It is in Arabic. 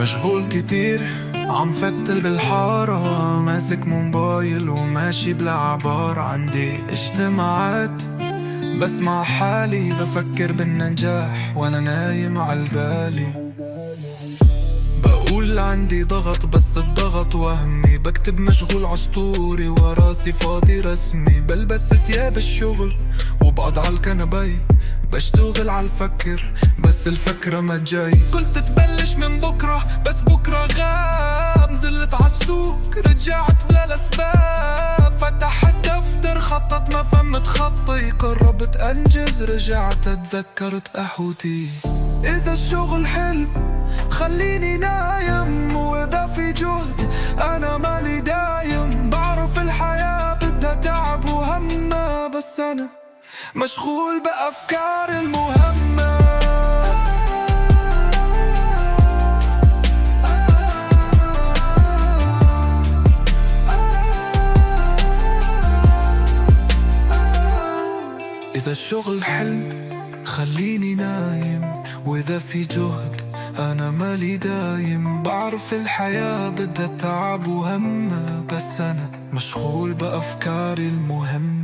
مشغول كتير، عم فتل بالحارة، ماسك موبايل وماشي بلا عبار. عندي اجتماعات بس مع حالي، بفكر بالنجاح وانا نايم عالبالي. بقول عندي ضغط بس الضغط وهمي، بكتب مشغول عسطوري وراسي فاضي رسمي. بلبس تياب الشغل وبقعد عالكنباي، بشتغل عالفكر بس الفكرة ما جاي. قلت تبلش من بكرة بس بكرة غاب، نزلت عالسوق رجعت بلا الأسباب. فتحت دفتر خطط ما فهمت خطي، قربت أنجز رجعت اتذكرت قهوتي. إذا الشغل حلم خليني نايم، وإذا في جهد أنا مالي دايم. بعرف الحياة بدها تعب وهمة، بس أنا مشغول بأفكار المهمة. إذا الشغل حلم خليني نايم، وإذا في جهد أنا مالي دايم. بعرف الحياة بدها تعب وهمة، بس أنا مشغول بأفكاري المهمة.